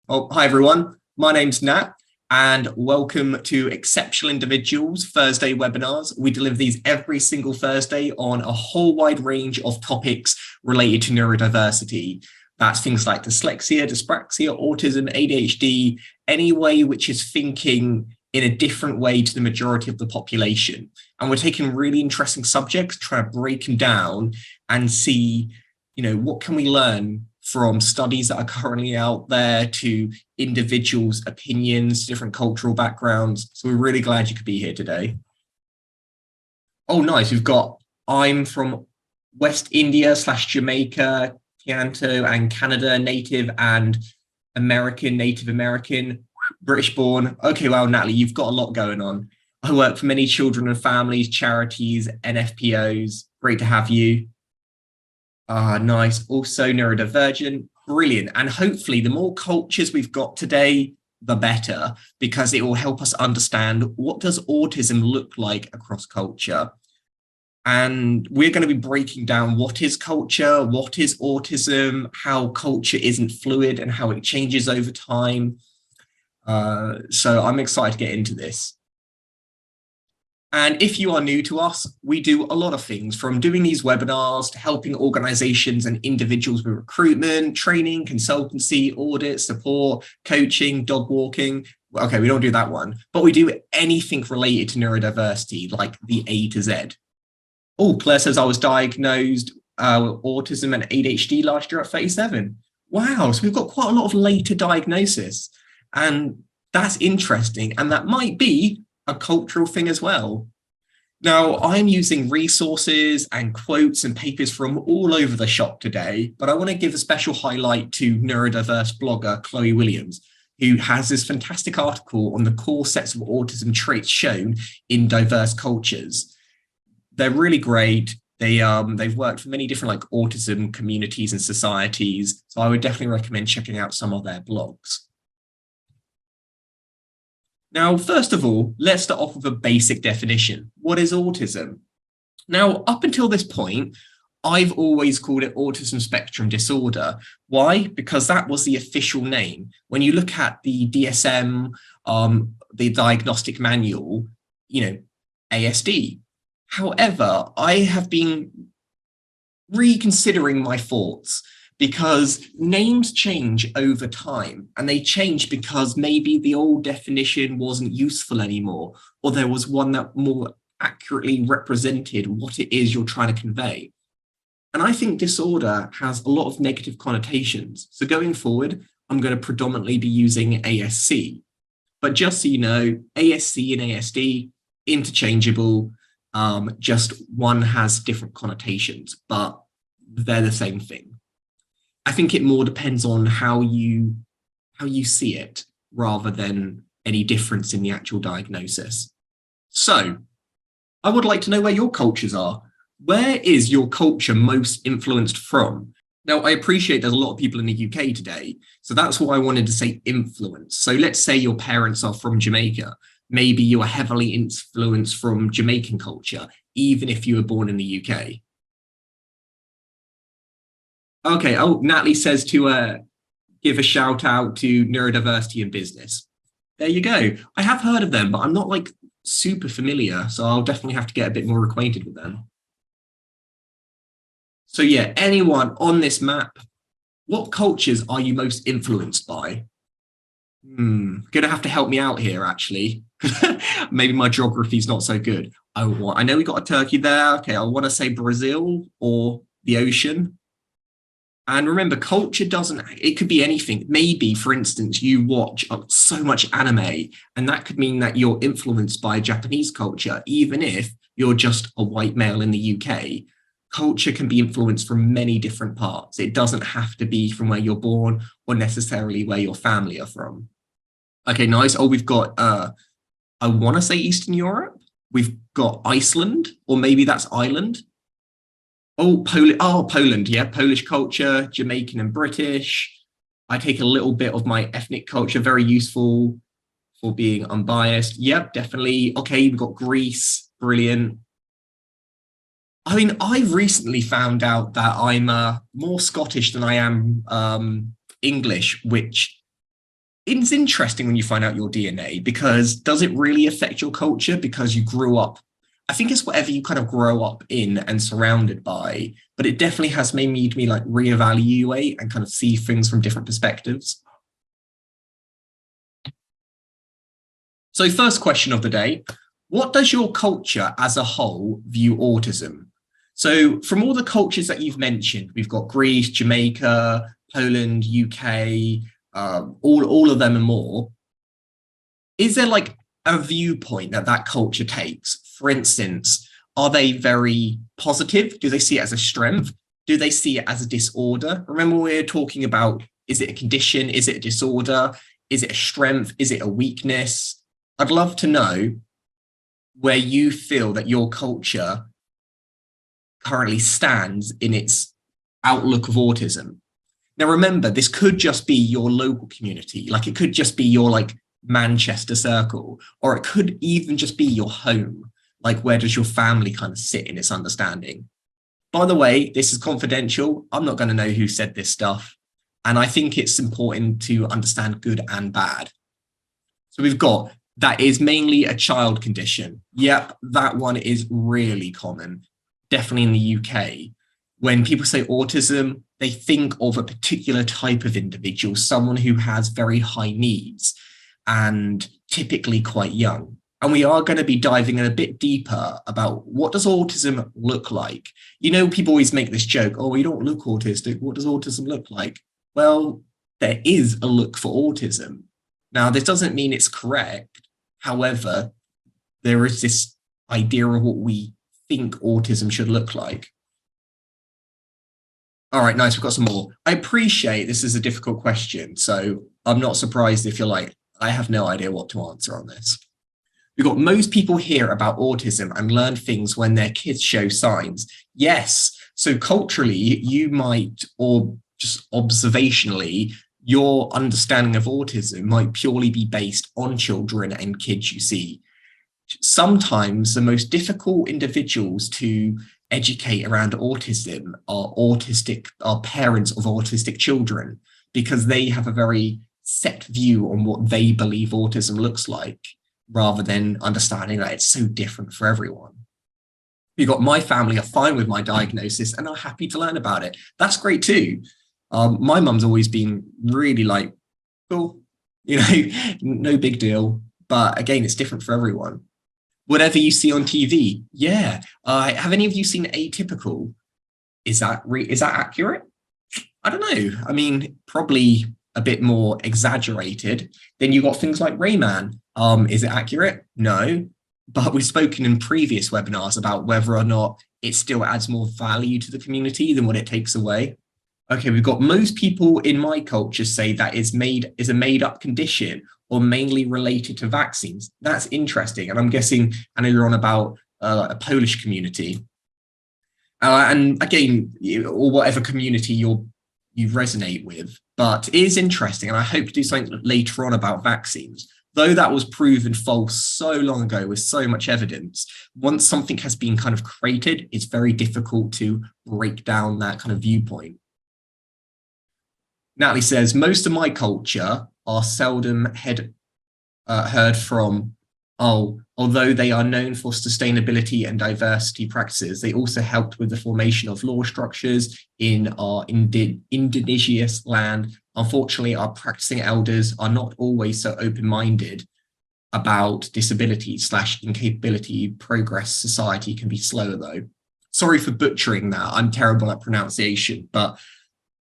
Oh, hi everyone. My name's Nat and welcome to Exceptional Individuals Thursday webinars. We deliver these every single Thursday on a whole wide range of topics related to neurodiversity. That's things like dyslexia, dyspraxia, autism, ADHD, any way which is thinking in a different way to the majority of the population. And we're taking really interesting subjects, trying to break them down and see, what can we learn from studies that are currently out there to individuals' opinions, different cultural backgrounds. So we're really glad you could be here today. Oh, nice. I'm from West India / Jamaica, Toronto, and Canada, native and Native American, British born. Okay, well, Natalie, you've got a lot going on. I work for many children and families, charities, NFPOs. Great to have you. Nice. Also neurodivergent. Brilliant. And hopefully the more cultures we've got today, the better, because it will help us understand what does autism look like across culture. And we're going to be breaking down what is culture, what is autism, how culture isn't fluid and how it changes over time. So I'm excited to get into this. And if you are new to us, we do a lot of things, from doing these webinars to helping organizations and individuals with recruitment, training, consultancy, audit, support, coaching, dog walking. Okay, we don't do that one, but we do anything related to neurodiversity, like the A to Z. Oh, Claire says I was diagnosed with autism and ADHD last year at 37. Wow, so we've got quite a lot of later diagnosis. And that's interesting. And that might be a cultural thing as well. Now, I'm using resources and quotes and papers from all over the shop today, but I want to give a special highlight to neurodiverse blogger Chloe Williams, who has this fantastic article on the core sets of autism traits shown in diverse cultures. They're really great. They've worked for many different autism communities and societies, so I would definitely recommend checking out some of their blogs. Now, first of all, let's start off with a basic definition. What is autism? Now, up until this point, I've always called it autism spectrum disorder. Why? Because that was the official name. When you look at the DSM, the diagnostic manual, ASD. However, I have been reconsidering my thoughts, because names change over time, and they change because maybe the old definition wasn't useful anymore, or there was one that more accurately represented what it is you're trying to convey. And I think disorder has a lot of negative connotations. So going forward, I'm going to predominantly be using ASC. But just so you know, ASC and ASD, interchangeable, just one has different connotations, but they're the same thing. I think it more depends on how you see it rather than any difference in the actual diagnosis. So I would like to know where your cultures are. Where is your culture most influenced from? Now, I appreciate there's a lot of people in the UK today, so that's why I wanted to say influence. So let's say your parents are from Jamaica. Maybe you are heavily influenced from Jamaican culture, even if you were born in the UK. Okay, Natalie says to give a shout out to Neurodiversity in Business. There you go. I have heard of them, but I'm not super familiar, so I'll definitely have to get a bit more acquainted with them. So yeah, anyone on this map, what cultures are you most influenced by? Gonna have to help me out here, actually. Maybe my geography is not so good. I know we got a Turkey there. Okay, I want to say Brazil or the ocean. And remember, culture it could be anything. Maybe, for instance, you watch so much anime, and that could mean that you're influenced by Japanese culture, even if you're just a white male in the UK. Culture can be influenced from many different parts. It doesn't have to be from where you're born or necessarily where your family are from. Okay, nice. Oh, we've got, I want to say Eastern Europe. We've got Iceland, or maybe that's Ireland. Oh, Poland, yeah, Polish culture, Jamaican and British. I take a little bit of my ethnic culture, very useful for being unbiased. Yep, definitely. Okay, we've got Greece, brilliant. I mean, I've recently found out that I'm more Scottish than I am English, which It's interesting when you find out your DNA, because does it really affect your culture because you grew up? I think it's whatever you kind of grow up in and surrounded by, but it definitely has made me like reevaluate and kind of see things from different perspectives. So first question of the day, what does your culture as a whole view autism? So from all the cultures that you've mentioned, we've got Greece, Jamaica, Poland, UK, all of them and more. Is there like a viewpoint that culture takes? For instance, are they very positive? Do they see it as a strength? Do they see it as a disorder? Remember, we're talking about, is it a condition? Is it a disorder? Is it a strength? Is it a weakness? I'd love to know where you feel that your culture currently stands in its outlook of autism. Now, remember, this could just be your local community. Like it could just be your like Manchester circle, or it could even just be your home. Like, where does your family kind of sit in its understanding? By the way, this is confidential. I'm not going to know who said this stuff. And I think it's important to understand good and bad. So we've got, that is mainly a child condition. Yep, that one is really common, definitely in the UK. When people say autism, they think of a particular type of individual, someone who has very high needs and typically quite young. And we are going to be diving in a bit deeper about what does autism look like? You know, people always make this joke, oh, you don't look autistic. What does autism look like? Well, there is a look for autism. Now, this doesn't mean it's correct. However, there is this idea of what we think autism should look like. All right, nice. We've got some more. I appreciate this is a difficult question, so I'm not surprised if you're like, I have no idea what to answer on this. We've got, most people hear about autism and learn things when their kids show signs. Yes. So culturally, you might, or just observationally, your understanding of autism might purely be based on children and kids you see. Sometimes the most difficult individuals to educate around autism are parents of autistic children, because they have a very set view on what they believe autism looks like, rather than understanding that it's so different for everyone. You've got, my family are fine with my diagnosis and are happy to learn about it. That's great too. My mum's always been really like, cool, you know, no big deal. But again, it's different for everyone. Whatever you see on TV, yeah. Have any of you seen Atypical? Is that accurate? I don't know. I mean, probably a bit more exaggerated. Then you got things like Rayman. Is it accurate? No. But we've spoken in previous webinars about whether or not it still adds more value to the community than what it takes away. Okay, we've got, most people in my culture say that is a made-up condition or mainly related to vaccines. That's interesting. And I'm guessing, I know you're on about a Polish community. And again, or whatever community you resonate with. But it is interesting, and I hope to do something later on about vaccines. Though that was proven false so long ago with so much evidence, once something has been kind of created, it's very difficult to break down that kind of viewpoint. Natalie says, most of my culture are seldom heard from, although they are known for sustainability and diversity practices, they also helped with the formation of law structures in our indigenous land. Unfortunately, our practicing elders are not always so open-minded about disability/incapability. Progress society can be slower though. Sorry for butchering that. I'm terrible at pronunciation, but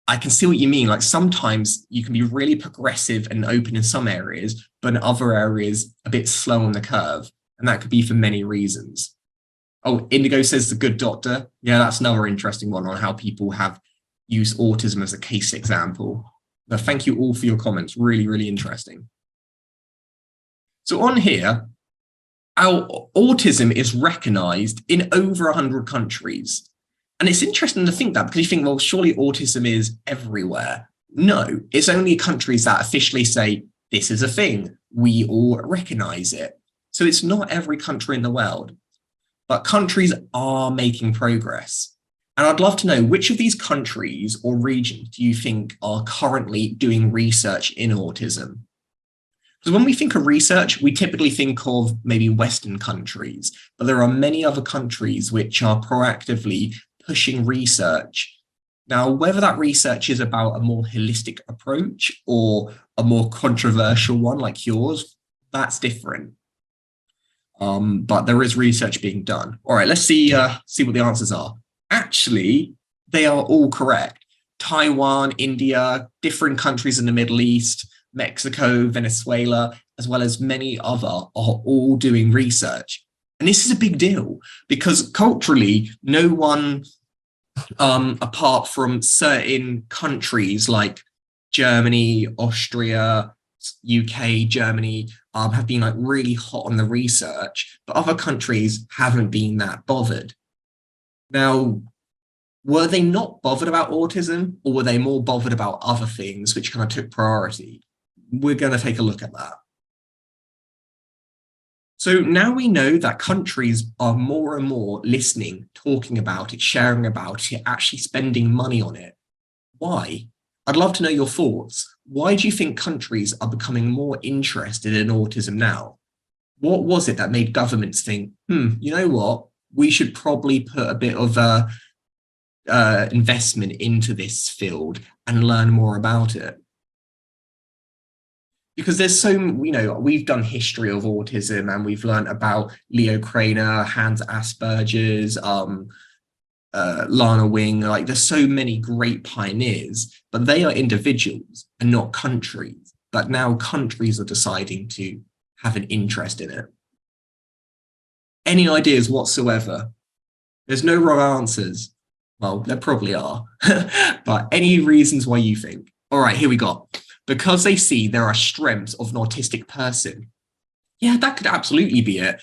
I can see what you mean. Like, sometimes you can be really progressive and open in some areas, but in other areas a bit slow on the curve. And that could be for many reasons. Oh, Indigo says The Good Doctor. Yeah, that's another interesting one on how people have used autism as a case example. But thank you all for your comments. Really, really interesting. So on here, our autism is recognized in over 100 countries. And it's interesting to think that, because you think, well, surely autism is everywhere. No, it's only countries that officially say this is a thing. We all recognize it. So it's not every country in the world, but countries are making progress. And I'd love to know, which of these countries or regions do you think are currently doing research in autism? Because when we think of research, we typically think of maybe Western countries, but there are many other countries which are proactively pushing research. Now, whether that research is about a more holistic approach or a more controversial one like yours, that's different. But there is research being done. All right, let's see what the answers are. Actually, they are all correct. Taiwan, India, different countries in the Middle East, Mexico, Venezuela, as well as many other are all doing research. And this is a big deal because culturally, no one, apart from certain countries like Germany, Austria, UK, Germany, have been like really hot on the research, but other countries haven't been that bothered. Now, were they not bothered about autism, or were they more bothered about other things which kind of took priority? We're going to take a look at that. So now we know that countries are more and more listening, talking about it, sharing about it, actually spending money on it. Why? I'd love to know your thoughts. Why do you think countries are becoming more interested in autism now? What was it that made governments think, you know what, we should probably put a bit of investment into this field and learn more about it? Because there's so, we've done history of autism and we've learned about Leo Craner, Hans Asperger's, Lana Wing. Like, there's so many great pioneers, but they are individuals and not countries. But now countries are deciding to have an interest in it. Any ideas whatsoever? There's no wrong answers. Well, there probably are, but any reasons why you think? All right, here we go. Because they see there are strengths of an autistic person. Yeah, that could absolutely be it.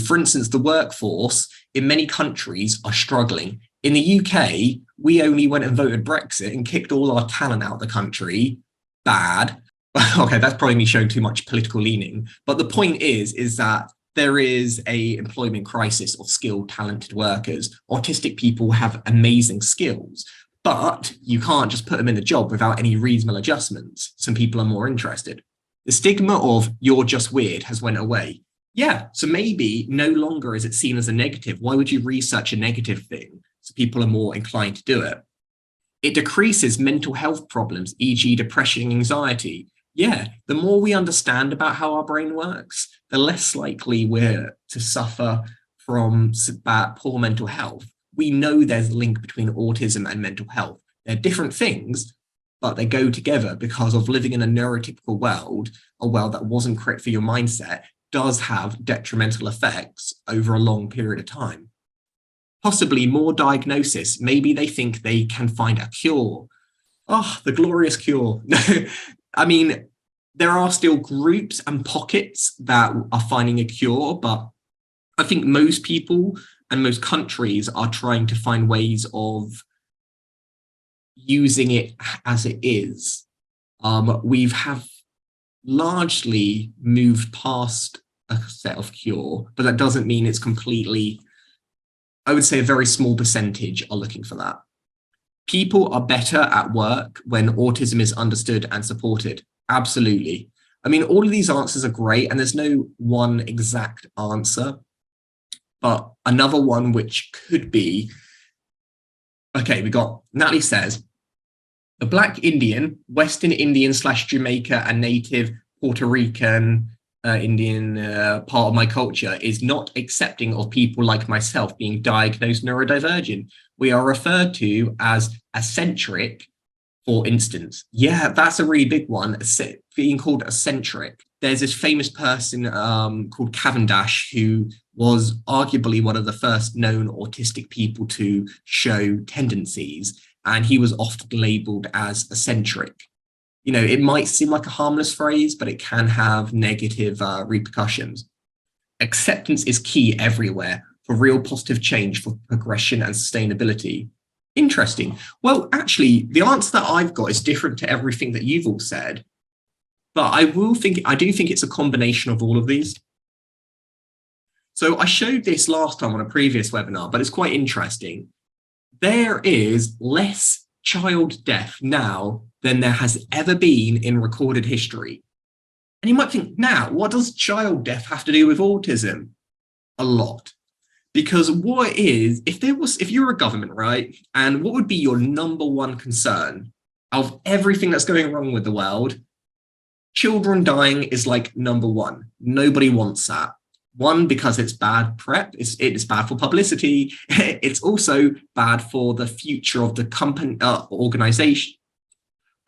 For instance, the workforce in many countries are struggling. In the UK, we only went and voted Brexit and kicked all our talent out of the country. Bad. Okay, that's probably me showing too much political leaning. But the point is that there is a employment crisis of skilled, talented workers. Autistic people have amazing skills, but you can't just put them in a job without any reasonable adjustments. Some people are more interested. The stigma of "you're just weird" has went away. Yeah, so maybe no longer is it seen as a negative. Why would you research a negative thing? So people are more inclined to do it. It decreases mental health problems, e.g. depression and anxiety. Yeah, the more we understand about how our brain works, the less likely we're to suffer from poor mental health. We know there's a link between autism and mental health. They're different things, but they go together because of living in a neurotypical world, a world that wasn't correct for your mindset, does have detrimental effects over a long period of time. Possibly more diagnosis. Maybe they think they can find a cure. Oh, the glorious cure. I mean, there are still groups and pockets that are finding a cure, but I think most people and most countries are trying to find ways of using it as it is. We have largely moved past a set of cure, but that doesn't mean it's completely, I would say a very small percentage are looking for that. People are better at work when autism is understood and supported. Absolutely. I mean, all of these answers are great, and there's no one exact answer. But another one which could be, okay, we got, Natalie says, the Black Indian, Western Indian / Jamaica and native Puerto Rican Indian part of my culture is not accepting of people like myself being diagnosed neurodivergent. We are referred to as eccentric, for instance. Yeah, that's a really big one, being called eccentric. There's this famous person called Cavendish who was arguably one of the first known autistic people to show tendencies, and he was often labeled as eccentric. It might seem like a harmless phrase, but it can have negative repercussions. Acceptance is key everywhere for real positive change, for progression and sustainability. Interesting. Well, actually, the answer that I've got is different to everything that you've all said, but I do think it's a combination of all of these. So I showed this last time on a previous webinar, but it's quite interesting. There is less child death now than there has ever been in recorded history. And you might think, now, what does child death have to do with autism? A lot. Because what it is, if you're a government, right, and what would be your number one concern of everything that's going wrong with the world? Children dying is like number one. Nobody wants that. One, because it's bad prep, it's bad for publicity. It's also bad for the future of the company, organization,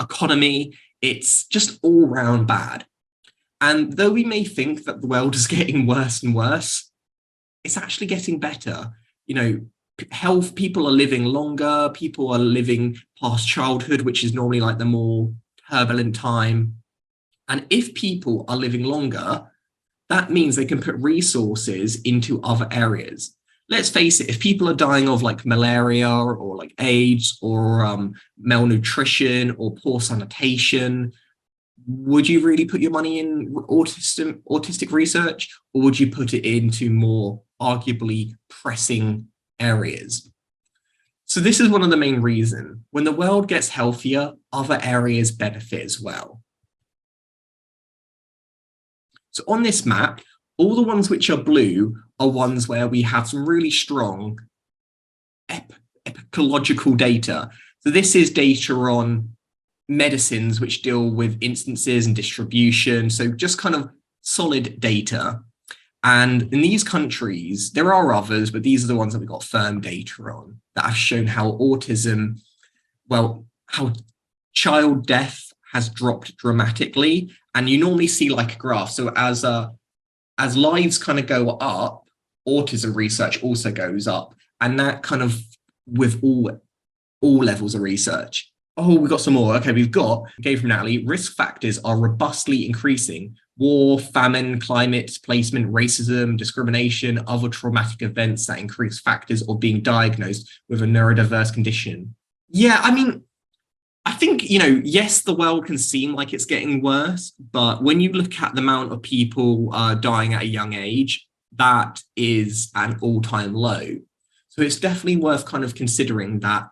economy. It's just all round bad. And though we may think that the world is getting worse and worse, it's actually getting better. You know, health, people are living longer, people are living past childhood, which is normally like the more turbulent time. And if people are living longer, that means they can put resources into other areas. Let's face it, if people are dying of like malaria or like AIDS or malnutrition or poor sanitation, would you really put your money in autistic research, or would you put it into more arguably pressing areas? So this is one of the main reasons. When the world gets healthier, other areas benefit as well. So on this map, all the ones which are blue are ones where we have some really strong epidemiological data. So this is data on medicines which deal with instances and distribution. So just kind of solid data. And in these countries, there are others, but these are the ones that we've got firm data on that have shown how autism, well, how child death has dropped dramatically. And you normally see like a graph. So as lives kind of go up, autism research also goes up. And that kind of with all levels of research. Oh, we've got some more. Okay, we've got, okay, from Nat Hawley, risk factors are robustly increasing. War, famine, climate, displacement, racism, discrimination, other traumatic events that increase factors of being diagnosed with a neurodiverse condition. Yeah, I mean, I think, you know, yes, the world can seem like it's getting worse, but when you look at the amount of people dying at a young age, that is an all-time low. So it's definitely worth kind of considering that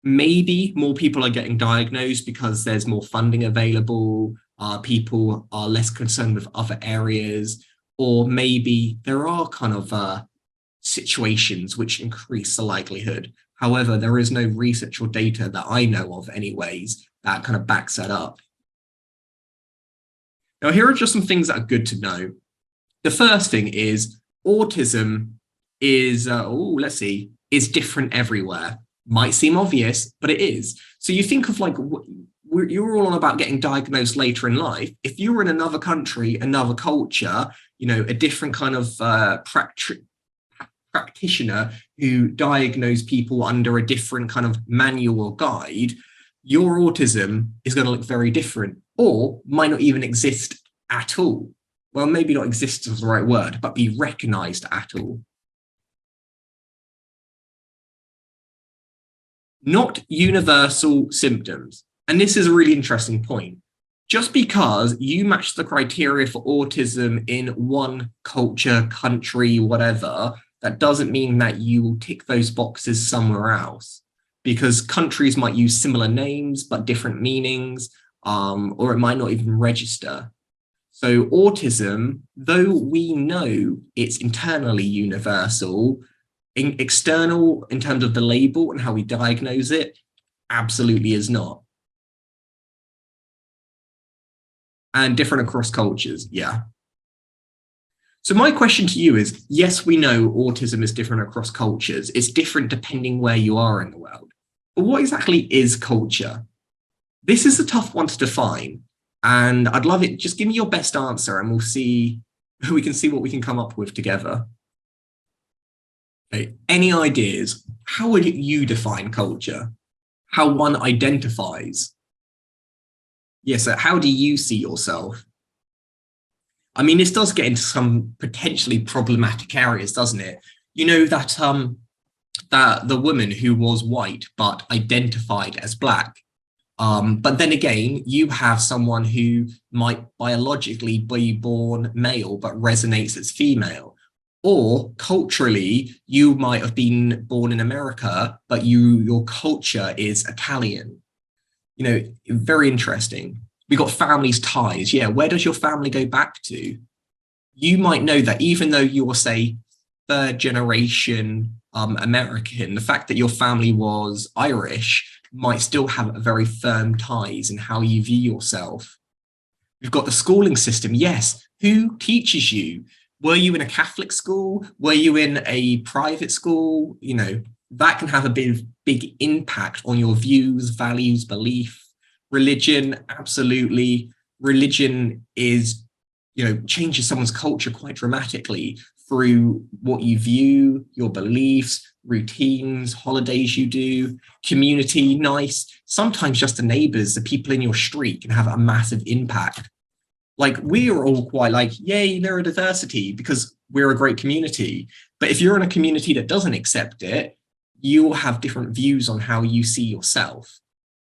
maybe more people are getting diagnosed because there's more funding available, people are less concerned with other areas, or maybe there are kind of situations which increase the likelihood. However, there is no research or data that I know of anyways that kind of backs that up. Now, here are just some things that are good to know. The first thing is autism is, is different everywhere. Might seem obvious, but it is. So you think of like, you're all on about getting diagnosed later in life. If you were in another country, another culture, you know, a different kind of practitioner who diagnose people under a different kind of manual or guide, your autism is going to look very different, or might not even exist at all. Well, maybe not exist is the right word, but be recognized at all. Not universal symptoms. And this is a really interesting point. Just because you match the criteria for autism in one culture, country, whatever, that doesn't mean that you will tick those boxes somewhere else, because countries might use similar names but different meanings, or it might not even register. So autism, though we know it's internally universal, external in terms of the label and how we diagnose it, absolutely is not. And different across cultures, yeah. So my question to you is, yes, we know autism is different across cultures. It's different depending where you are in the world. But what exactly is culture? This is a tough one to define. And I'd love it. Just give me your best answer and we can see what we can come up with together. Okay. Any ideas? How would you define culture? How one identifies? Yes, so how do you see yourself? I mean, this does get into some potentially problematic areas, doesn't it? You know, that the woman who was white but identified as black. But then again, you have someone who might biologically be born male but resonates as female. Or culturally, you might have been born in America, but your culture is Italian. You know, very interesting. We got families ties. Yeah, where does your family go back to? You might know that even though you're, say, third generation American, the fact that your family was Irish might still have very firm ties in how you view yourself. We've got the schooling system. Yes, who teaches you? Were you in a Catholic school? Were you in a private school? You know, that can have a big impact on your views, values, belief. Religion, absolutely. Religion is, you know, changes someone's culture quite dramatically through what you view, your beliefs, routines, holidays you do, community, nice. Sometimes just the neighbors, the people in your street can have a massive impact. Like, we're all quite like, yay, neurodiversity, because we're a great community. But if you're in a community that doesn't accept it, you'll have different views on how you see yourself.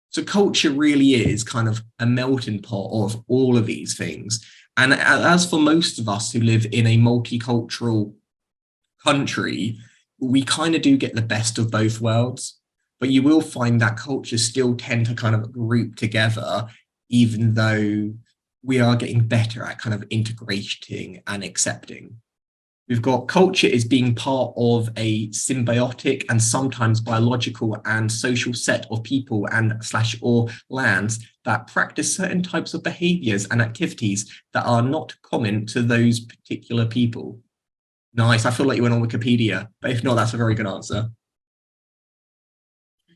So culture really is kind of a melting pot of all of these things. And as for most of us who live in a multicultural country, we kind of do get the best of both worlds. But you will find that cultures still tend to kind of group together, even though we are getting better at kind of integrating and accepting. We've got culture is being part of a symbiotic and sometimes biological and social set of people and / or lands that practice certain types of behaviors and activities that are not common to those particular people. Nice. I feel like you went on Wikipedia, but if not, that's a very good answer.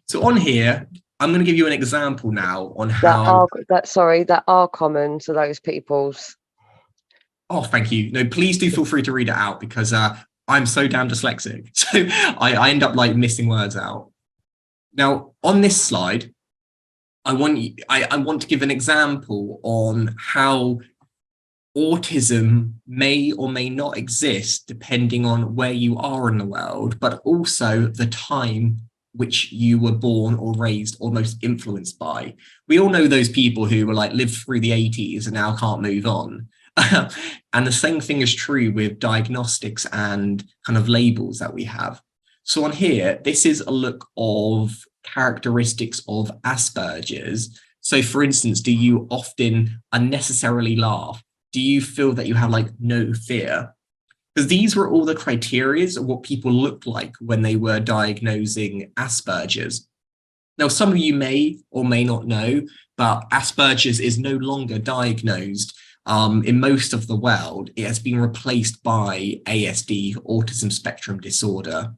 So on here, I'm going to give you an example now on how... that are common to those peoples. Oh, thank you. No, please do feel free to read it out, because I'm so damn dyslexic. So I end up like missing words out. Now, on this slide, I want to give an example on how autism may or may not exist depending on where you are in the world, but also the time which you were born or raised or most influenced by. We all know those people who were like lived through the 80s and now can't move on. And the same thing is true with diagnostics and kind of labels that we have. So on here, this is a look of characteristics of Asperger's. So for instance, do you often unnecessarily laugh? Do you feel that you have like no fear? Because these were all the criteria of what people looked like when they were diagnosing Asperger's. Now, some of you may or may not know, but Asperger's is no longer diagnosed. In most of the world, it has been replaced by ASD, autism spectrum disorder.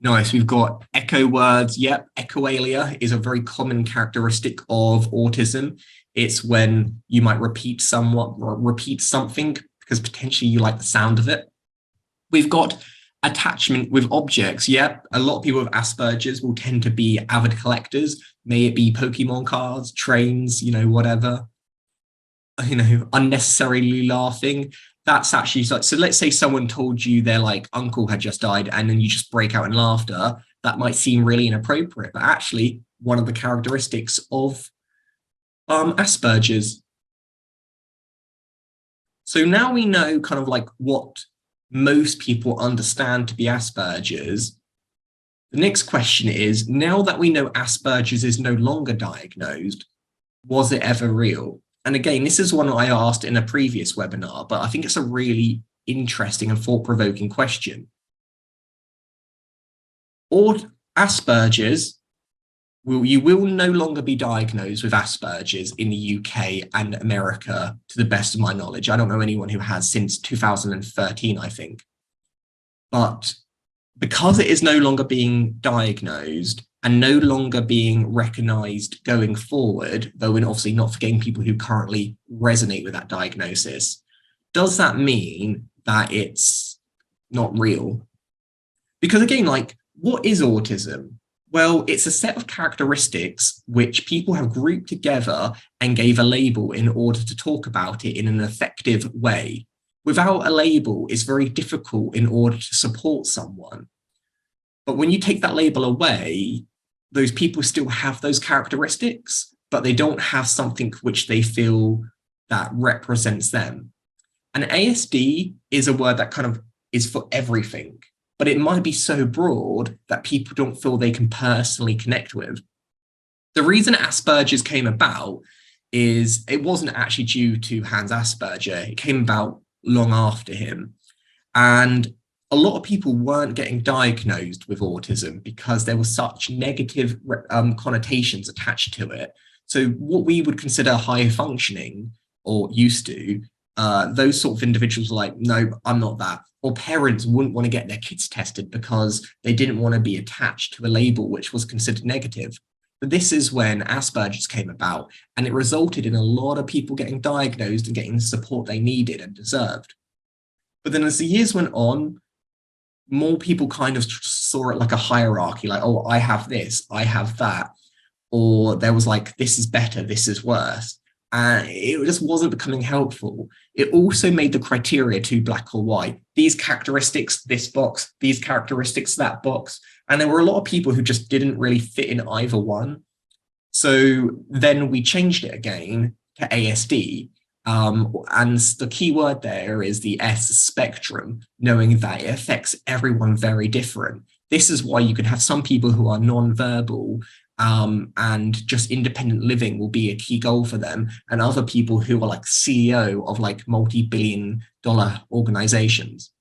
Nice, we've got echo words. Yep, echoalia is a very common characteristic of autism. It's when you might repeat something because potentially you like the sound of it. We've got attachment with objects. Yep, a lot of people with Asperger's will tend to be avid collectors. May it be Pokemon cards, trains, you know, whatever. You know, unnecessarily laughing. That's actually so let's say someone told you their like uncle had just died and then you just break out in laughter. That might seem really inappropriate, but actually one of the characteristics of Asperger's. So now we know kind of like what most people understand to be Asperger's. The next question is, now that we know Asperger's is no longer diagnosed, was it ever real? And again, this is one I asked in a previous webinar, but I think it's a really interesting and thought-provoking question. Or Asperger's, you will no longer be diagnosed with Asperger's in the UK and America, to the best of my knowledge. I don't know anyone who has since 2013, I think. But because it is no longer being diagnosed and no longer being recognized going forward, though we're obviously not forgetting people who currently resonate with that diagnosis, does that mean that it's not real? Because again, like, what is autism? Well, it's a set of characteristics which people have grouped together and gave a label in order to talk about it in an effective way. Without a label, it's very difficult in order to support someone. But when you take that label away, those people still have those characteristics, but they don't have something which they feel that represents them. And ASD is a word that kind of is for everything, but it might be so broad that people don't feel they can personally connect with. The reason Asperger's came about is it wasn't actually due to Hans Asperger. It came about long after him. And a lot of people weren't getting diagnosed with autism because there were such negative connotations attached to it. So what we would consider high functioning, or used to, those sort of individuals are like, no, I'm not that. Or parents wouldn't want to get their kids tested because they didn't want to be attached to a label which was considered negative. But this is when Asperger's came about, and it resulted in a lot of people getting diagnosed and getting the support they needed and deserved. But then as the years went on, more people kind of saw it like a hierarchy, like, oh, I have this, I have that. Or there was like, this is better, this is worse. And it just wasn't becoming helpful. It also made the criteria too black or white. These characteristics, this box, these characteristics, that box. And there were a lot of people who just didn't really fit in either one. So then we changed it again to ASD. And the key word there is the S, spectrum, knowing that it affects everyone very different. This is why you can have some people who are non-verbal, and just independent living will be a key goal for them, and other people who are like CEO of like multi-billion-dollar organizations.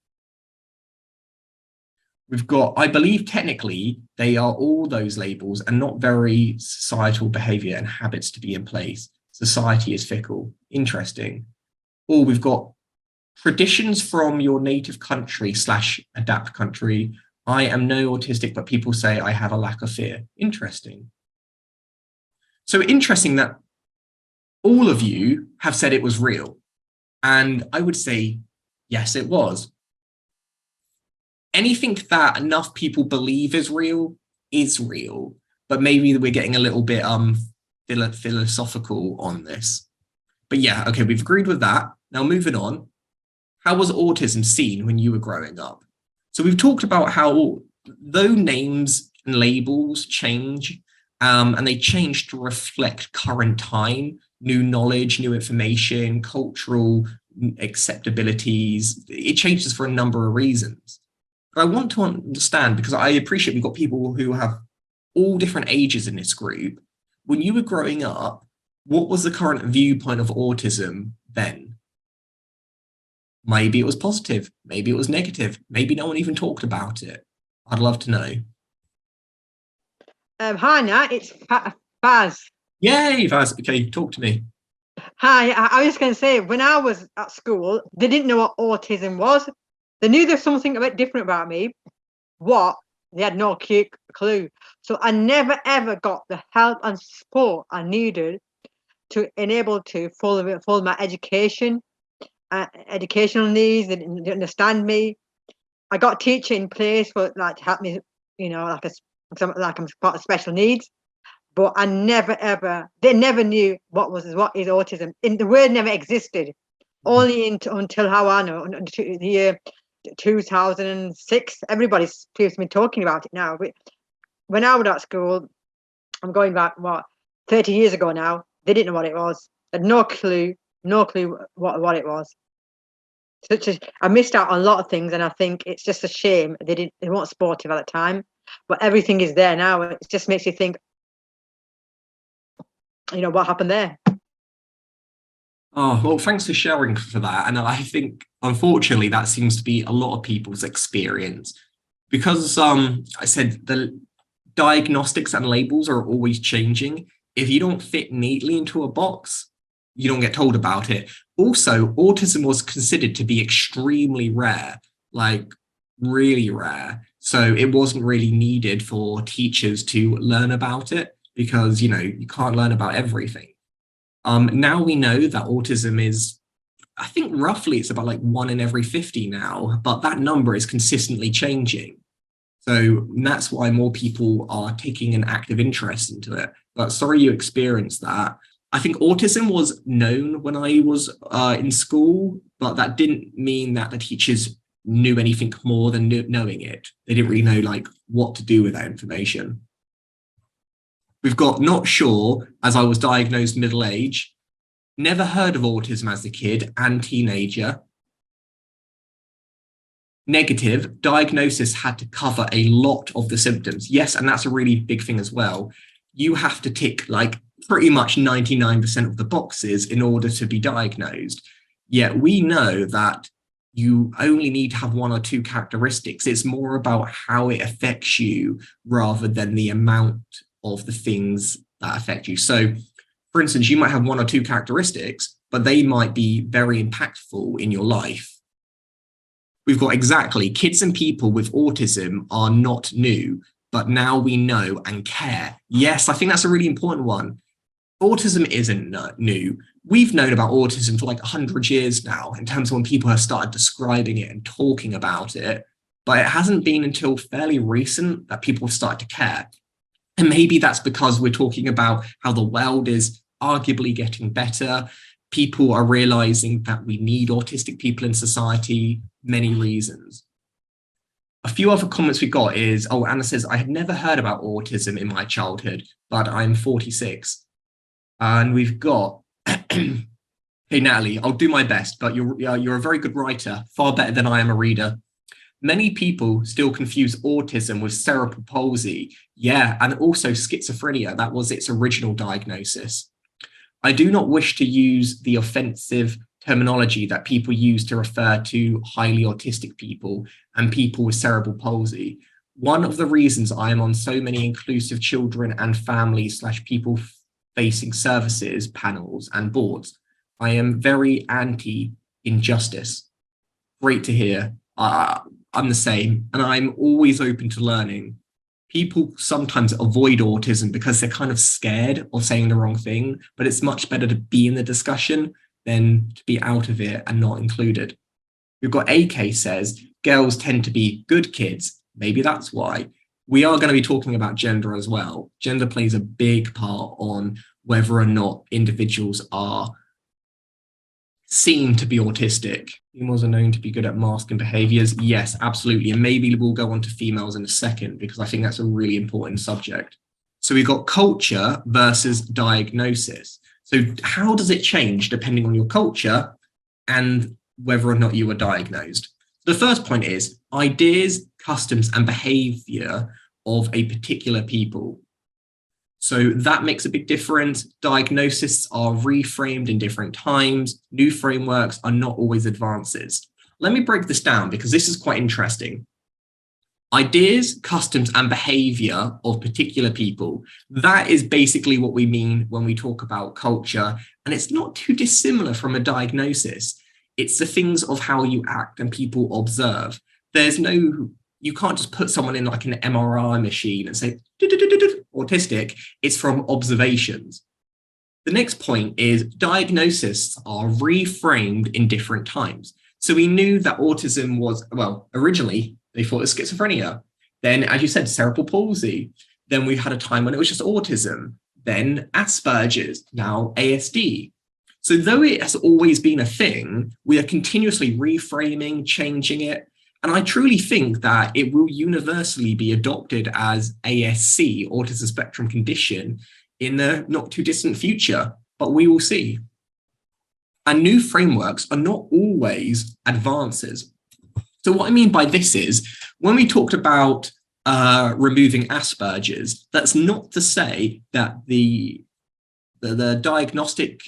We've got, I believe technically they are all those labels and not very societal behavior and habits to be in place. Society is fickle. Interesting. Or we've got traditions from your native country / adapt country. I am no autistic, but people say I have a lack of fear. Interesting. So interesting that all of you have said it was real. And I would say, yes, it was. Anything that enough people believe is real, but maybe we're getting a little bit philosophical on this. But yeah, okay, we've agreed with that. Now moving on, how was autism seen when you were growing up? So we've talked about how though names and labels change, and they change to reflect current time, new knowledge, new information, cultural acceptabilities, it changes for a number of reasons. But I want to understand, because I appreciate we've got people who have all different ages in this group. When you were growing up, what was the current viewpoint of autism then? Maybe it was positive, maybe it was negative, maybe no one even talked about it. I'd love to know. Hi, Nat, it's Faz. Yay, Faz. Okay, talk to me. Hi, I was just going to say, when I was at school, they didn't know what autism was. They knew there's something a bit different about me. What? They had no clue. So I never, ever got the help and support I needed to enable to follow my educational needs. They didn't understand me. I got a teacher in place for like to help me, you know, like I'm part of special needs. But I never, ever, they never knew what is autism. The word never existed. Only until how I know, the year 2006, everybody seems to be talking about it now. But when I was at school, I'm going back, 30 years ago now, they didn't know what it was. They had no clue what it was. I missed out on a lot of things, and I think it's just a shame they weren't supportive at the time. But everything is there now. It just makes you think, you know, what happened there? Oh, well, thanks for sharing for that. And I think, unfortunately, that seems to be a lot of people's experience. Because I said the diagnostics and labels are always changing. If you don't fit neatly into a box, you don't get told about it. Also, autism was considered to be extremely rare, like really rare. So it wasn't really needed for teachers to learn about it because, you know, you can't learn about everything. Now we know that autism is, I think roughly it's about like 1 in every 50 now, but that number is consistently changing. So that's why more people are taking an active interest into it. But sorry you experienced that. I think autism was known when I was in school, but that didn't mean that the teachers knew anything more than knowing it. They didn't really know like what to do with that information. We've got not sure, as I was diagnosed middle age, never heard of autism as a kid and teenager. Negative, diagnosis had to cover a lot of the symptoms. Yes, and that's a really big thing as well. You have to tick like pretty much 99% of the boxes in order to be diagnosed. Yet we know that you only need to have one or two characteristics. It's more about how it affects you rather than the amount of the things that affect you. So, for instance, you might have one or two characteristics, but they might be very impactful in your life. We've got exactly, kids and people with autism are not new, but now we know and care. Yes, I think that's a really important one. Autism isn't new. We've known about autism for like 100 years now in terms of when people have started describing it and talking about it, but it hasn't been until fairly recent that people have started to care. And maybe that's because we're talking about how the world is arguably getting better. People are realizing that we need autistic people in society, many reasons. A few other comments we got is, oh, Anna says, I had never heard about autism in my childhood, but I'm 46. And we've got, hey, Natalie, I'll do my best, but you're a very good writer, far better than I am a reader. Many people still confuse autism with cerebral palsy. Yeah, and also schizophrenia. That was its original diagnosis. I do not wish to use the offensive terminology that people use to refer to highly autistic people and people with cerebral palsy. One of the reasons I am on so many inclusive children and families / people facing services panels and boards, I am very anti-injustice. Great to hear. I'm the same, and I'm always open to learning. People sometimes avoid autism because they're kind of scared of saying the wrong thing, but it's much better to be in the discussion than to be out of it and not included. We've got AK says, girls tend to be good kids. Maybe that's why. We are going to be talking about gender as well. Gender plays a big part on whether or not individuals are seen to be autistic. Females are known to be good at masking behaviors. Yes, absolutely. And maybe we'll go on to females in a second because I think that's a really important subject. So we've got culture versus diagnosis. So how does it change depending on your culture and whether or not you were diagnosed? The first point is ideas, customs, and behavior of a particular people. So that makes a big difference. Diagnoses are reframed in different times. New frameworks are not always advances. Let me break this down because this is quite interesting. Ideas, customs, and behavior of particular people. That is basically what we mean when we talk about culture. And it's not too dissimilar from a diagnosis. It's the things of how you act and people observe. You can't just put someone in like an MRI machine and say, autistic. It's from observations. The next point is diagnoses are reframed in different times. So we knew that autism was, well, originally they thought it was schizophrenia. Then, as you said, cerebral palsy. Then we had a time when it was just autism. Then Asperger's, now ASD. So though it has always been a thing, we are continuously reframing, changing it. And I truly think that it will universally be adopted as ASC, autism spectrum condition, in the not too distant future, but we will see. And new frameworks are not always advances. So what I mean by this is, when we talked about removing Asperger's, that's not to say that the diagnostic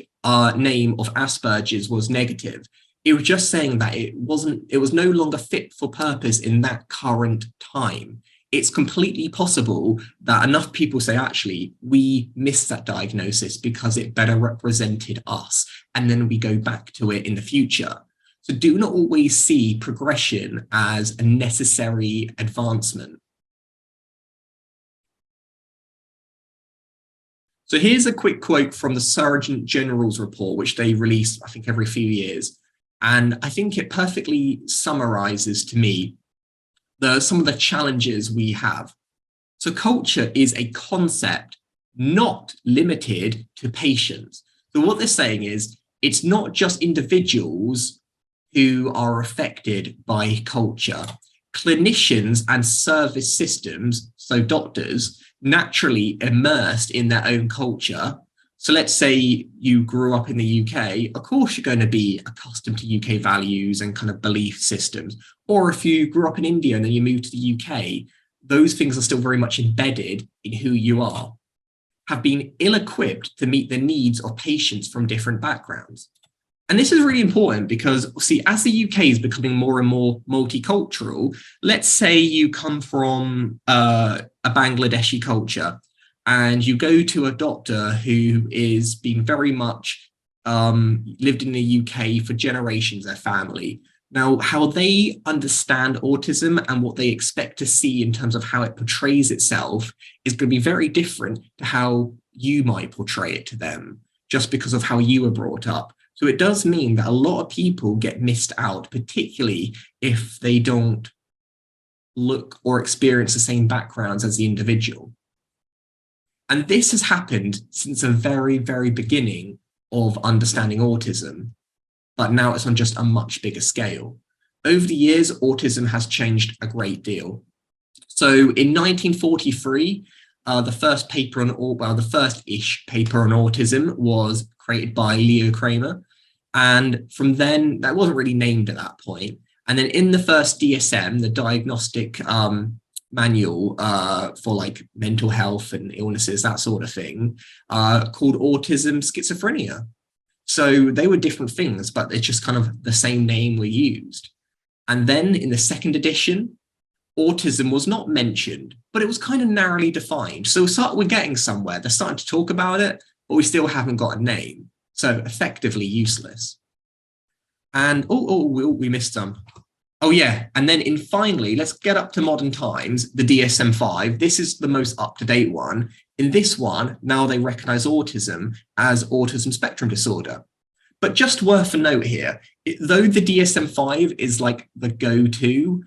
name of Asperger's was negative. It was just saying that it was no longer fit for purpose in that current time. It's completely possible that enough people say, actually, we missed that diagnosis because it better represented us. And then we go back to it in the future. So do not always see progression as a necessary advancement. So here's a quick quote from the Surgeon General's report, which they release, I think, every few years. And I think it perfectly summarizes to me some of the challenges we have. So culture is a concept not limited to patients. So what they're saying is it's not just individuals who are affected by culture. Clinicians and service systems, so doctors, naturally immersed in their own culture. So let's say you grew up in the UK, of course you're going to be accustomed to UK values and kind of belief systems. Or if you grew up in India and then you moved to the UK, those things are still very much embedded in who you are. have been ill-equipped to meet the needs of patients from different backgrounds. And this is really important because, see, as the UK is becoming more and more multicultural, let's say you come from a Bangladeshi culture and you go to a doctor who is been very much lived in the UK for generations, their family. Now, how they understand autism and what they expect to see in terms of how it portrays itself is going to be very different to how you might portray it to them, just because of how you were brought up. So it does mean that a lot of people get missed out, particularly if they don't look or experience the same backgrounds as the individual. And this has happened since the very, very beginning of understanding autism, but now it's on just a much bigger scale. Over the years, autism has changed a great deal. So in 1943, the first first-ish paper on autism was created by Leo Kramer. And from then, that wasn't really named at that point. And then in the first DSM, the diagnostic manual for like mental health and illnesses, that sort of thing, called autism schizophrenia. So they were different things, but it's just kind of the same name we used. And then in the second edition, autism was not mentioned, but it was kind of narrowly defined. So we're getting somewhere. They're starting to talk about it, but we still haven't got a name. So effectively useless. And we missed some. Oh yeah, and then finally, let's get up to modern times, the DSM-5. This is the most up-to-date one. In this one, now they recognize autism as autism spectrum disorder. But just worth a note here, though the DSM-5 is like the go-to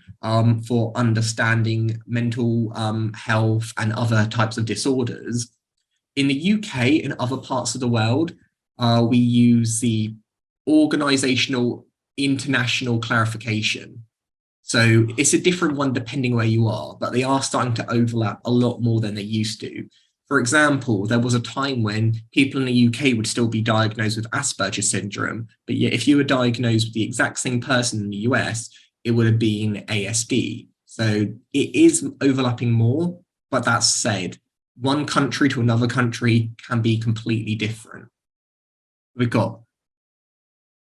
for understanding mental health and other types of disorders, in the UK and other parts of the world, we use the organizational international clarification. So it's a different one depending where you are, but they are starting to overlap a lot more than they used to. For example, there was a time when people in the UK would still be diagnosed with Asperger Syndrome, but yet if you were diagnosed with the exact same person in the US, it would have been ASD. So it is overlapping more, but that said, one country to another country can be completely different. We've got,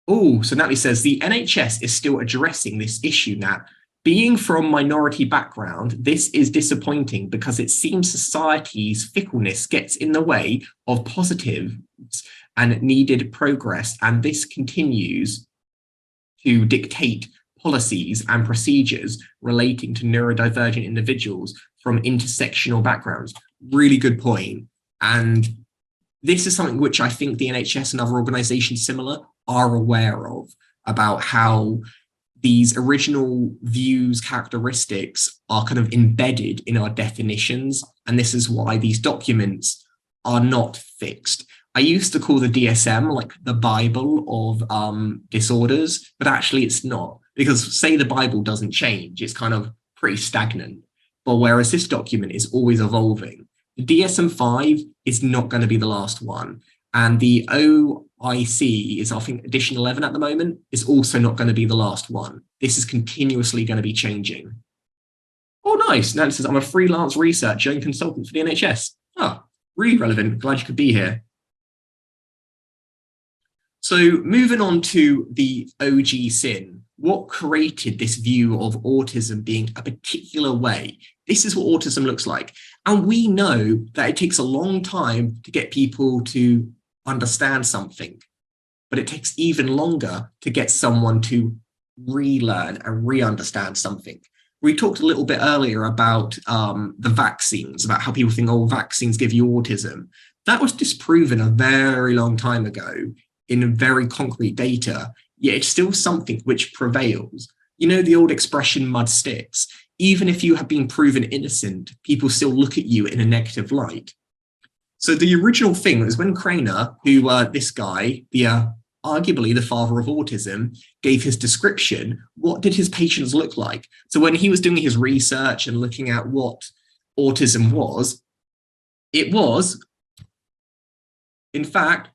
so Natalie says, the NHS is still addressing this issue, Nat. Being from minority background, this is disappointing because it seems society's fickleness gets in the way of positives and needed progress, and this continues to dictate policies and procedures relating to neurodivergent individuals from intersectional backgrounds. Really good point. And this is something which I think the NHS and other organisations similar are aware of, about how these original views, characteristics are kind of embedded in our definitions. And this is why these documents are not fixed. I used to call the DSM like the Bible of disorders, but actually it's not, because say the Bible doesn't change, it's kind of pretty stagnant. But whereas this document is always evolving, the DSM-5 is not going to be the last one. And the OIC is, I think, edition 11 at the moment, is also not going to be the last one. This is continuously going to be changing. Oh, nice. Now it says, I'm a freelance researcher and consultant for the NHS. Oh, really relevant. Glad you could be here. So moving on to the OG sin, what created this view of autism being a particular way? This is what autism looks like. And we know that it takes a long time to get people to understand something, but it takes even longer to get someone to relearn and re-understand something. We talked a little bit earlier about the vaccines, about how people think, oh, vaccines give you autism. That was disproven a very long time ago in very concrete data, yet it's still something which prevails. You know, the old expression, mud sticks. Even if you have been proven innocent, people still look at you in a negative light. So the original thing was when Craner, who this guy, arguably the father of autism, gave his description, what did his patients look like? So when he was doing his research and looking at what autism was, it was, in fact,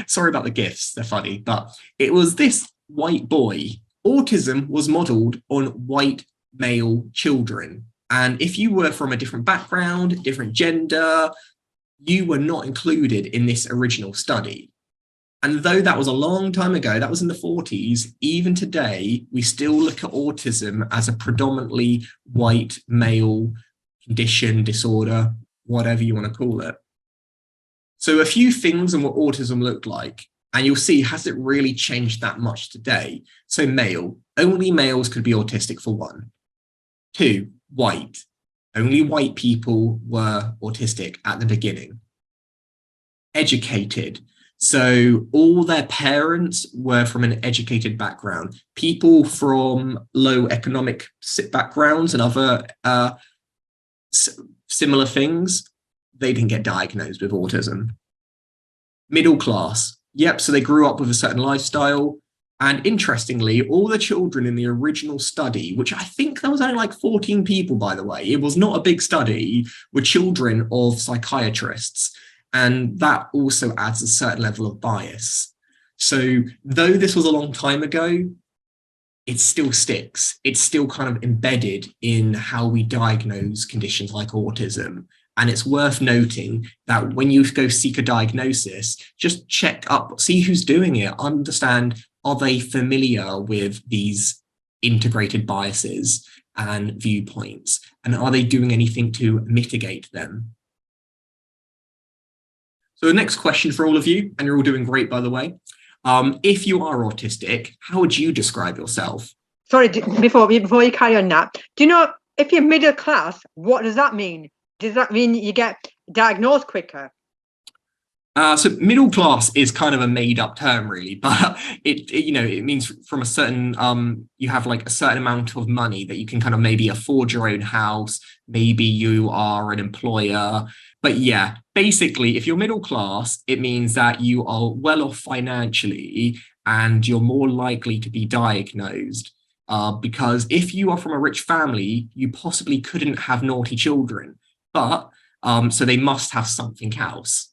sorry about the GIFs, they're funny, but it was this white boy. Autism was modeled on white male children. And if you were from a different background, different gender, you were not included in this original study. And though that was a long time ago, that was in the 40s, even today, we still look at autism as a predominantly white male condition, disorder, whatever you want to call it. So a few things on what autism looked like, and you'll see, has it really changed that much today? So male, only males could be autistic for one. 2, white, only white people were autistic at the beginning. Educated, so all their parents were from an educated background. People from low economic backgrounds and other similar things, they didn't get diagnosed with autism. Middle class, yep, so they grew up with a certain lifestyle. And interestingly, all the children in the original study, which I think there was only like 14 people, by the way, it was not a big study, were children of psychiatrists. And that also adds a certain level of bias. So though this was a long time ago, it still sticks. It's still kind of embedded in how we diagnose conditions like autism. And it's worth noting that when you go seek a diagnosis, just check up, see who's doing it, understand, are they familiar with these integrated biases and viewpoints? And are they doing anything to mitigate them? So the next question for all of you, and you're all doing great, by the way. If you are autistic, how would you describe yourself? Sorry, before you carry on, Nat, do you know, if you're middle class, what does that mean? Does that mean you get diagnosed quicker? So middle class is kind of a made-up term, really, but it means from a certain you have like a certain amount of money that you can kind of maybe afford your own house, maybe you are an employer. But yeah, basically, if you're middle class, it means that you are well off financially and you're more likely to be diagnosed. Because if you are from a rich family, you possibly couldn't have naughty children, but so they must have something else.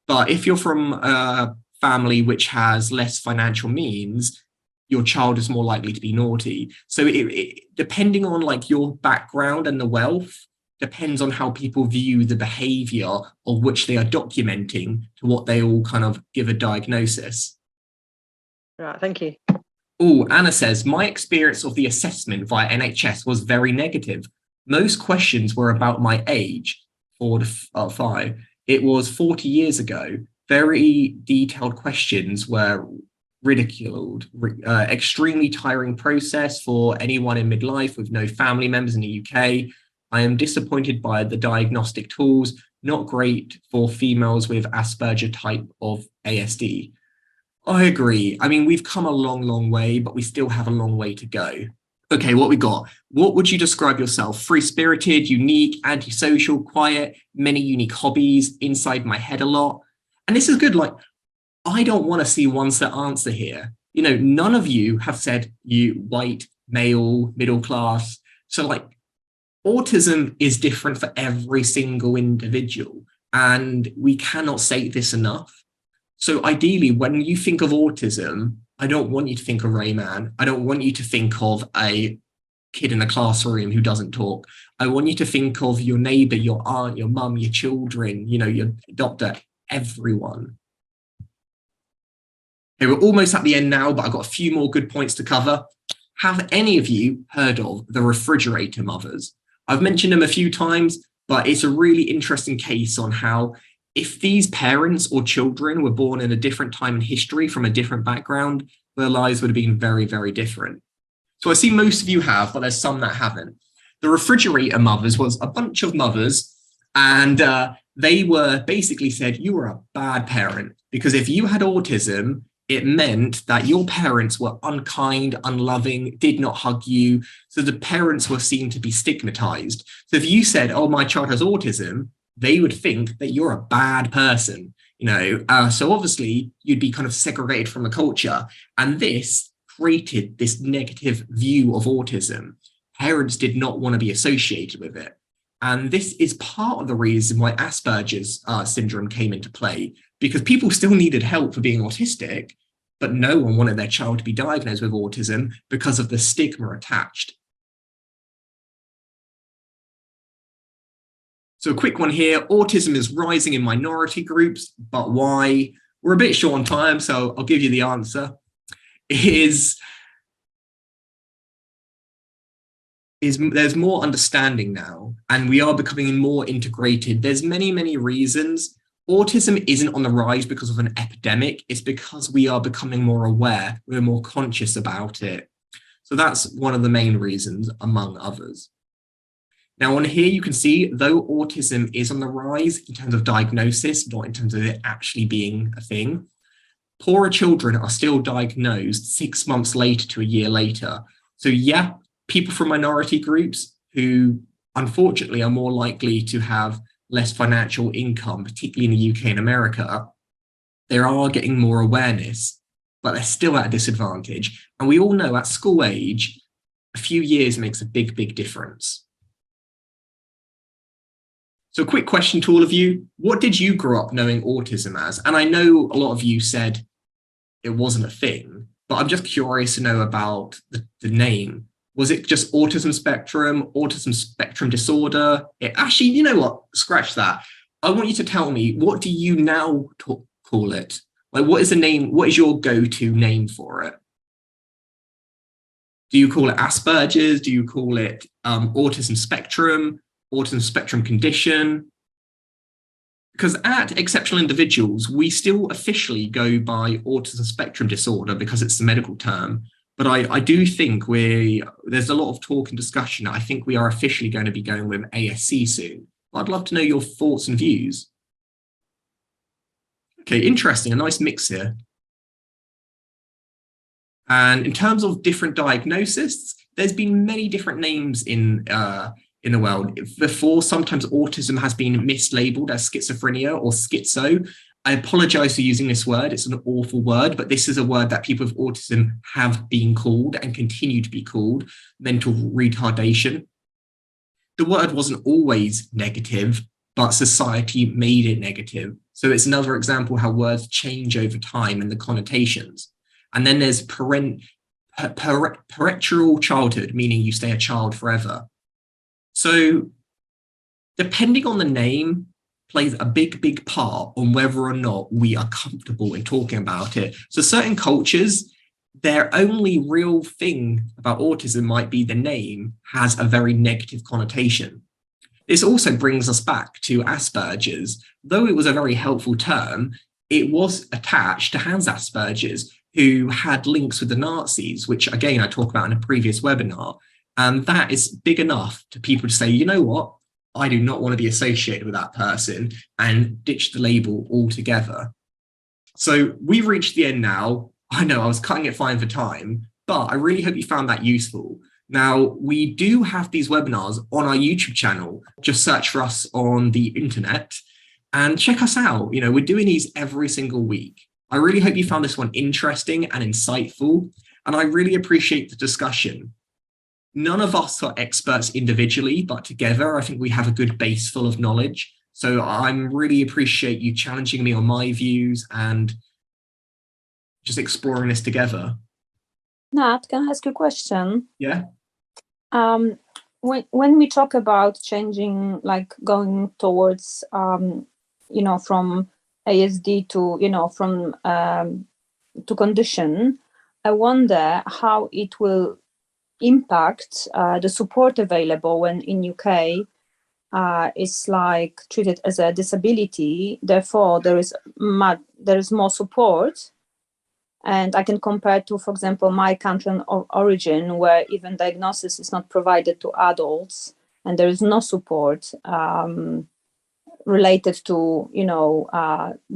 But if you're from a family which has less financial means, your child is more likely to be naughty. So depending on like your background and the wealth, depends on how people view the behavior of which they are documenting to what they all kind of give a diagnosis. Right, thank you. Oh, Anna says, my experience of the assessment via NHS was very negative. Most questions were about my age, 4 to 5. It was 40 years ago. Very detailed questions were ridiculed. Extremely tiring process for anyone in midlife with no family members in the UK. I am disappointed by the diagnostic tools, not great for females with Asperger type of ASD. I agree. I mean, we've come a long, long way, but we still have a long way to go. Okay, what we got? What would you describe yourself? Free-spirited, unique, antisocial, quiet, many unique hobbies, inside my head a lot. And this is good. Like, I don't want to see one set answer here. You know, none of you have said you white, male, middle class. So like, autism is different for every single individual. And we cannot say this enough. So ideally, when you think of autism, I don't want you to think of Rayman. I don't want you to think of a kid in a classroom who doesn't talk. I want you to think of your neighbor, your aunt, your mum, your children, you know, your doctor, everyone. Okay, we're almost at the end now, but I've got a few more good points to cover. Have any of you heard of the refrigerator mothers? I've mentioned them a few times, but it's a really interesting case on how if these parents or children were born in a different time in history from a different background, their lives would have been very, very different. So I see most of you have, but there's some that haven't. The refrigerator mothers was a bunch of mothers, and they were basically said, you were a bad parent, because if you had autism, it meant that your parents were unkind, unloving, did not hug you. So the parents were seen to be stigmatized. So if you said, oh, my child has autism, they would think that you're a bad person, you know. So obviously you'd be kind of segregated from the culture. And this created this negative view of autism. Parents did not want to be associated with it. And this is part of the reason why Asperger's syndrome came into play, because people still needed help for being autistic, but no one wanted their child to be diagnosed with autism because of the stigma attached. So a quick one here, autism is rising in minority groups, but why? We're a bit short on time, so I'll give you the answer. There's more understanding now, and we are becoming more integrated. There's many reasons. Autism isn't on the rise because of an epidemic. It's because we are becoming more aware. We're more conscious about it. So that's one of the main reasons, among others. Now on here, you can see, though autism is on the rise in terms of diagnosis, not in terms of it actually being a thing, poorer children are still diagnosed 6 months later to a year later. So yeah, people from minority groups who unfortunately are more likely to have less financial income, particularly in the UK and America, they are getting more awareness, but they're still at a disadvantage. And we all know at school age, a few years makes a big difference. So a quick question to all of you, what did you grow up knowing autism as? And I know a lot of you said it wasn't a thing, but I'm just curious to know about the name. Was it just autism spectrum disorder? Actually, you know what? Scratch that. I want you to tell me, what do you now call it? Like, what is the name? What is your go-to name for it? Do you call it Asperger's? Do you call it autism spectrum condition? Because at Exceptional Individuals, we still officially go by autism spectrum disorder because it's the medical term. But I do think there's a lot of talk and discussion. I think we are officially going to be going with ASC soon. I'd love to know your thoughts and views. Okay, interesting, a nice mix here. And in terms of different diagnoses, there's been many different names in the world. Before, sometimes autism has been mislabeled as schizophrenia or schizo. I apologize for using this word. It's an awful word, but this is a word that people with autism have been called and continue to be called, mental retardation. The word wasn't always negative, but society made it negative. So it's another example how words change over time and the connotations. And then there's parental childhood, meaning you stay a child forever. So depending on the name, plays a big part on whether or not we are comfortable in talking about it. So certain cultures, their only real thing about autism might be the name has a very negative connotation. This also brings us back to Asperger's. Though it was a very helpful term, it was attached to Hans Asperger's, who had links with the Nazis, which again, I talked about in a previous webinar. And that is big enough to people to say, you know what? I do not want to be associated with that person, and ditch the label altogether. So we've reached the end now. I know I was cutting it fine for time, but I really hope you found that useful. Now, we do have these webinars on our YouTube channel. Just search for us on the internet and check us out. You know, we're doing these every single week. I really hope you found this one interesting and insightful, and I really appreciate the discussion. None of us are experts individually, but together, I think we have a good base full of knowledge. So I really appreciate you challenging me on my views and just exploring this together. Nat, can I ask you a question? Yeah. When we talk about changing, like going towards, you know, from ASD to, you know, from to condition, I wonder how it will impact the support available when in UK it's like treated as a disability. Therefore, there is more support. And I can compare to, for example, my country of origin, where even diagnosis is not provided to adults, and there is no support related to, you know,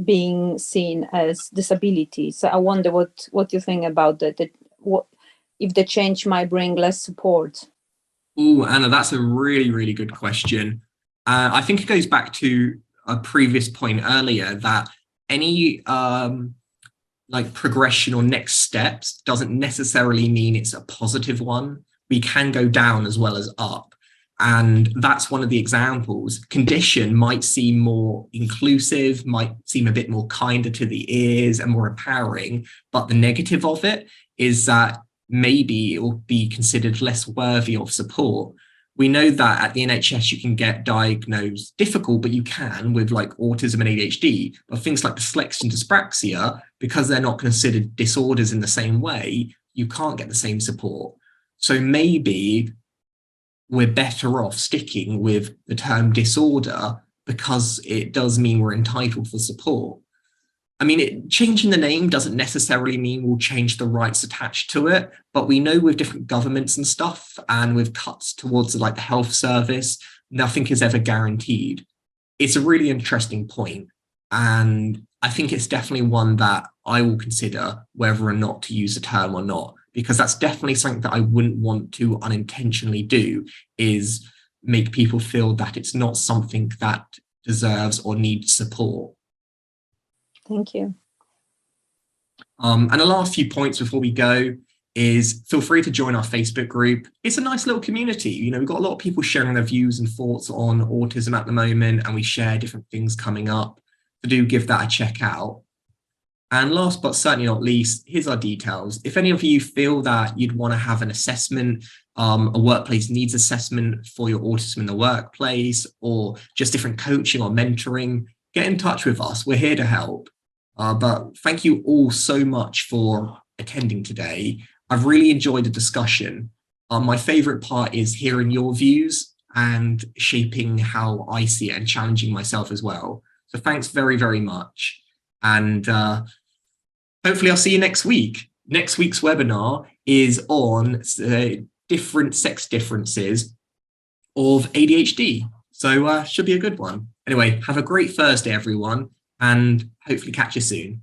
being seen as disability. So I wonder what you think about that. What if the change might bring less support? Oh, Anna, that's a really good question. I think it goes back to a previous point earlier that any like progression or next steps doesn't necessarily mean it's a positive one. We can go down as well as up. And that's one of the examples. Condition might seem more inclusive, might seem a bit more kinder to the ears and more empowering, but the negative of it is that maybe it will be considered less worthy of support. We know that at the NHS you can get diagnosed, difficult, but you can, with like autism and ADHD, but things like dyslexia and dyspraxia, because they're not considered disorders in the same way, you can't get the same support. So maybe we're better off sticking with the term disorder because it does mean we're entitled for support. I mean, changing the name doesn't necessarily mean we'll change the rights attached to it, but we know with different governments and stuff, and with cuts towards like the health service, nothing is ever guaranteed. It's a really interesting point, and I think it's definitely one that I will consider whether or not to use the term or not, because that's definitely something that I wouldn't want to unintentionally do, is make people feel that it's not something that deserves or needs support. Thank you. And the last few points before we go is feel free to join our Facebook group. It's a nice little community. You know, we've got a lot of people sharing their views and thoughts on autism at the moment, and we share different things coming up. So do give that a check out. And last but certainly not least, here's our details. If any of you feel that you'd want to have an assessment, a workplace needs assessment for your autism in the workplace, or just different coaching or mentoring, get in touch with us. We're here to help. But thank you all so much for attending today. I've really enjoyed the discussion. My favorite part is hearing your views and shaping how I see it and challenging myself as well. So thanks very, very much. And hopefully I'll see you next week. Next week's webinar is on different sex differences of ADHD. So should be a good one. Anyway, have a great Thursday, everyone, and hopefully catch you soon.